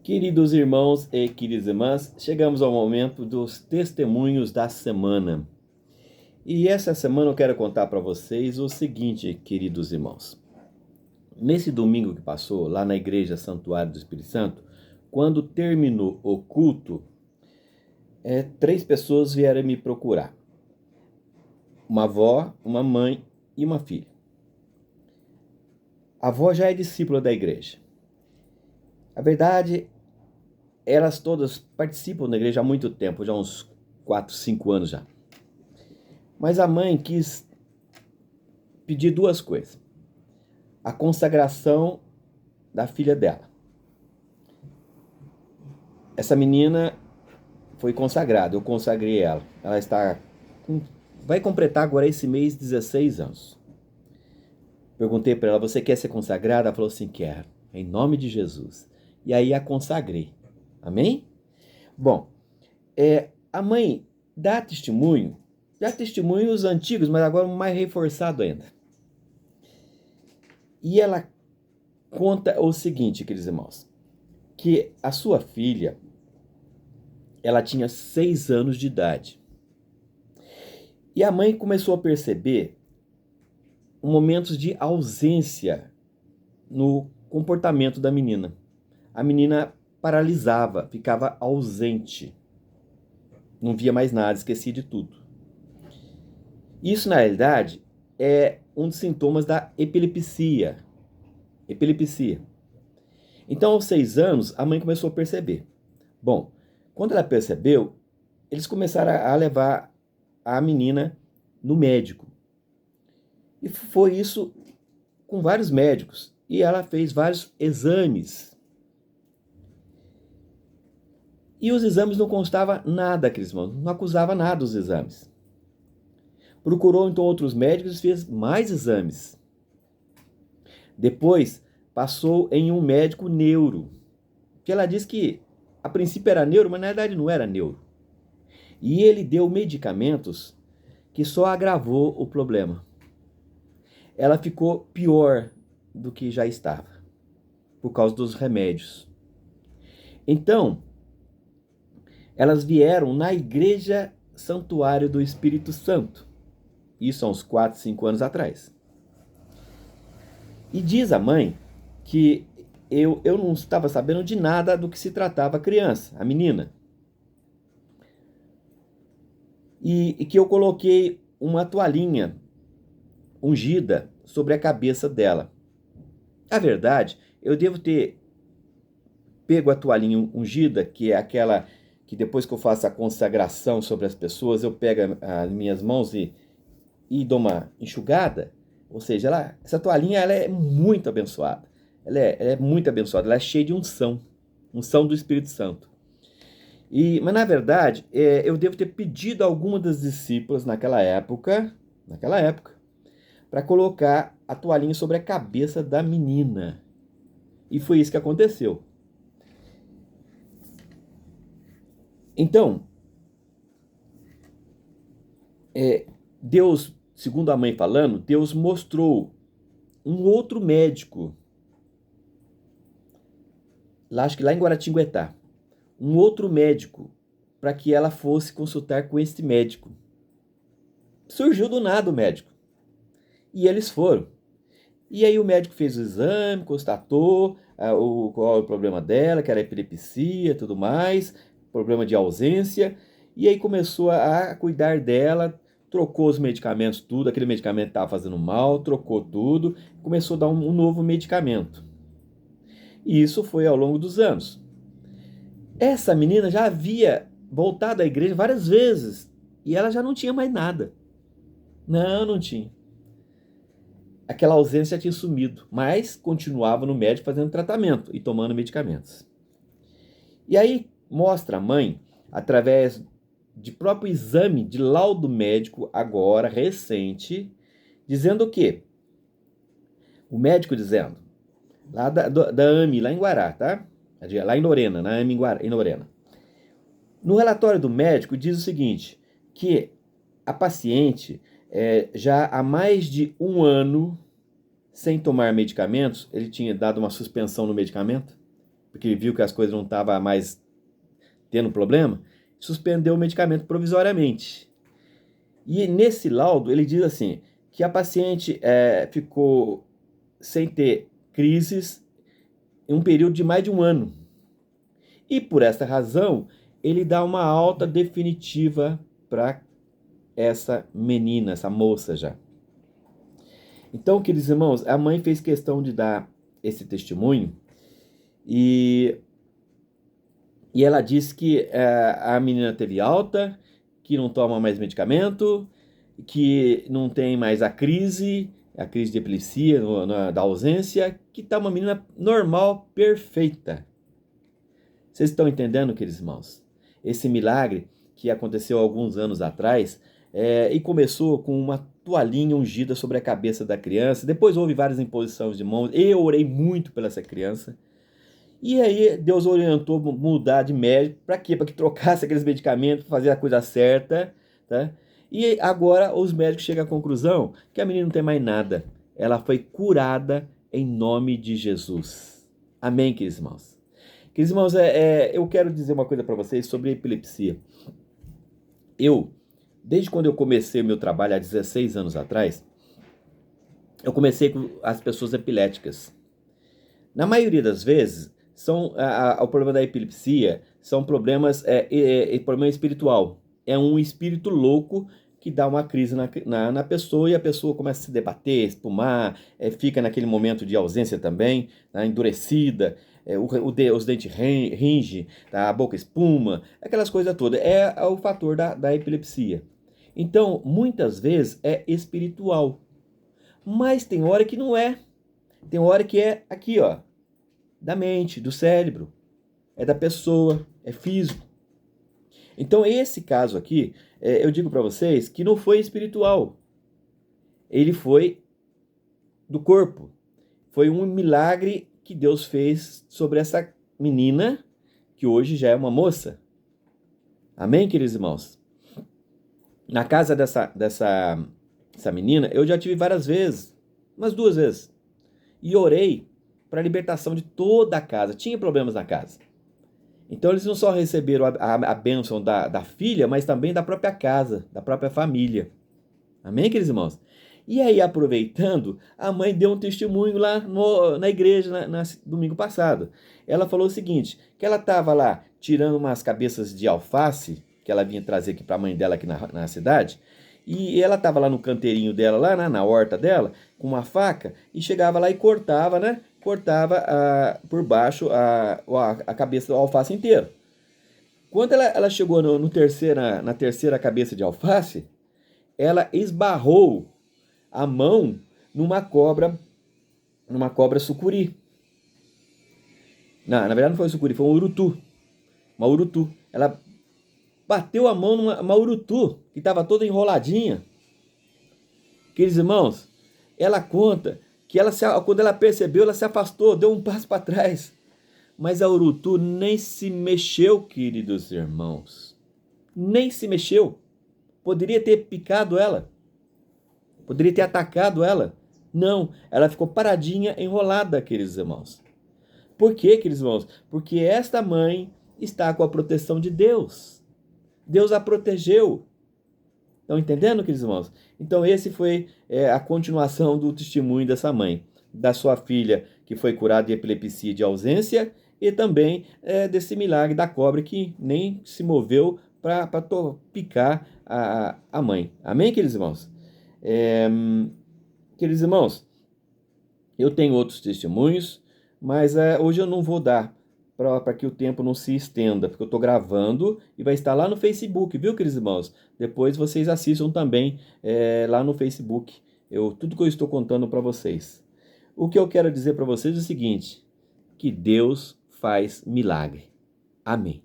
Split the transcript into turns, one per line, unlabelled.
Queridos irmãos e queridas irmãs, chegamos ao momento dos testemunhos da semana. E essa semana eu quero contar para vocês o seguinte, queridos irmãos. Nesse domingo que passou, lá na Igreja Santuário do Espírito Santo, quando terminou o culto, 3 pessoas vieram me procurar. Uma avó, uma mãe e uma filha. A avó já é discípula da igreja. A verdade, elas todas participam da igreja há muito tempo, já há uns 4, 5 anos já. Mas a mãe quis pedir 2 coisas. A consagração da filha dela. Essa menina foi consagrada, eu consagrei ela. Ela vai completar agora esse mês 16 anos. Perguntei para ela, você quer ser consagrada? Ela falou assim, quero, em nome de Jesus. E aí a consagrei. Amém? Bom, a mãe dá testemunhos antigos, mas agora mais reforçado ainda. E ela conta o seguinte, queridos irmãos, que a sua filha, ela tinha 6 anos de idade. E a mãe começou a perceber momentos de ausência no comportamento da menina. A menina paralisava, ficava ausente. Não via mais nada, esquecia de tudo. Isso, na realidade, é um dos sintomas da epilepsia. Então, aos 6 anos, a mãe começou a perceber. Bom, quando ela percebeu, eles começaram a levar a menina no médico. E foi isso com vários médicos. E ela fez vários exames. E os exames não constava nada, aqueles irmãos, não acusava nada os exames. Procurou então outros médicos e fez mais exames. Depois passou em um médico neuro, que ela disse que a princípio era neuro, mas na verdade não era neuro. E ele deu medicamentos que só agravou o problema. Ela ficou pior do que já estava, por causa dos remédios. Então, elas vieram na Igreja Santuário do Espírito Santo. Isso há uns 4, 5 anos atrás. E diz a mãe que eu não estava sabendo de nada do que se tratava a criança, a menina. E que eu coloquei uma toalhinha ungida sobre a cabeça dela. A verdade, eu devo ter pego a toalhinha ungida, que é aquela que depois que eu faço a consagração sobre as pessoas, eu pego as minhas mãos e dou uma enxugada. Ou seja, essa toalhinha ela é muito abençoada. Ela é muito abençoada, ela é cheia de unção do Espírito Santo. Mas na verdade, eu devo ter pedido a alguma das discípulas naquela época, para colocar a toalhinha sobre a cabeça da menina. E foi isso que aconteceu. Então, Deus, segundo a mãe falando, Deus mostrou um outro médico, acho que lá em Guaratinguetá, um outro médico, para que ela fosse consultar com este médico. Surgiu do nada o médico. E eles foram. E aí o médico fez o exame, constatou qual é o problema dela, que era epilepsia e tudo mais, problema de ausência, e aí começou a cuidar dela, trocou os medicamentos, tudo, aquele medicamento estava fazendo mal, trocou tudo, começou a dar um novo medicamento. E isso foi ao longo dos anos. Essa menina já havia voltado à igreja várias vezes, e ela já não tinha mais nada. Não tinha. Aquela ausência tinha sumido, mas continuava no médico fazendo tratamento e tomando medicamentos. E aí mostra a mãe, através de próprio exame de laudo médico, agora recente, dizendo o quê? O médico dizendo, lá da AME, lá em Guará, tá? Lá em Lorena, na AME em Lorena. No relatório do médico diz o seguinte, que a paciente já há mais de 1 ano sem tomar medicamentos, ele tinha dado uma suspensão no medicamento, porque viu que as coisas não estavam mais tendo problema, suspendeu o medicamento provisoriamente. E nesse laudo ele diz assim, que a paciente ficou sem ter crises em um período de mais de 1 ano. E por essa razão, ele dá uma alta definitiva para essa menina, essa moça já. Então, queridos irmãos, a mãe fez questão de dar esse testemunho e ela disse que a menina teve alta, que não toma mais medicamento, que não tem mais a crise de epilepsia da ausência, que está uma menina normal, perfeita. Vocês estão entendendo, queridos irmãos? Esse milagre que aconteceu alguns anos atrás e começou com uma toalhinha ungida sobre a cabeça da criança. Depois houve várias imposições de mãos. Eu orei muito por essa criança. E aí Deus orientou mudar de médico. Para quê? Para que trocasse aqueles medicamentos, fazer a coisa certa. Tá? E agora os médicos chegam à conclusão que a menina não tem mais nada. Ela foi curada em nome de Jesus. Amém, queridos irmãos? Queridos irmãos, eu quero dizer uma coisa para vocês sobre a epilepsia. Desde quando eu comecei o meu trabalho há 16 anos atrás, eu comecei com as pessoas epiléticas. Na maioria das vezes, o problema da epilepsia são problema espiritual. É um espírito louco que dá uma crise na pessoa e a pessoa começa a se debater, espumar, fica naquele momento de ausência também, tá, endurecida, os dentes ringem, tá, a boca espuma, aquelas coisas todas. É o fator da epilepsia. Então, muitas vezes é espiritual, mas tem hora que não é. Tem hora que é aqui, ó, da mente, do cérebro, é da pessoa, é físico. Então, esse caso aqui, eu digo para vocês que não foi espiritual. Ele foi do corpo. Foi um milagre que Deus fez sobre essa menina, que hoje já é uma moça. Amém, queridos irmãos? Na casa dessa menina, eu já tive várias vezes, umas 2 vezes. E orei para a libertação de toda a casa. Tinha problemas na casa. Então eles não só receberam a bênção da filha, mas também da própria casa, da própria família. Amém, queridos irmãos? E aí, aproveitando, a mãe deu um testemunho lá na igreja domingo passado. Ela falou o seguinte, que ela estava lá tirando umas cabeças de alface, que ela vinha trazer aqui para a mãe dela aqui na cidade, e ela estava lá no canteirinho dela, lá na horta dela, com uma faca, e chegava lá e cortava, né? Cortava por baixo a cabeça do alface inteiro. Quando ela chegou na terceira cabeça de alface, ela esbarrou a mão numa cobra sucuri. Na verdade não foi sucuri, foi uma urutu. Ela bateu a mão numa urutu, que estava toda enroladinha. Queridos irmãos, ela conta que quando ela percebeu, ela se afastou, deu um passo para trás. Mas a urutu nem se mexeu, queridos irmãos. Nem se mexeu. Poderia ter picado ela. Poderia ter atacado ela. Não, ela ficou paradinha, enrolada, queridos irmãos. Por quê, queridos irmãos? Porque esta mãe está com a proteção de Deus. Deus a protegeu. Estão entendendo, queridos irmãos? Então esse foi a continuação do testemunho dessa mãe, da sua filha que foi curada de epilepsia de ausência e também desse milagre da cobra que nem se moveu para picar a mãe. Amém, queridos irmãos? Queridos irmãos, eu tenho outros testemunhos, mas hoje eu não vou dar para que o tempo não se estenda, porque eu estou gravando e vai estar lá no Facebook, viu, queridos irmãos? Depois vocês assistam também lá no Facebook, tudo que eu estou contando para vocês. O que eu quero dizer para vocês é o seguinte, que Deus faz milagre. Amém.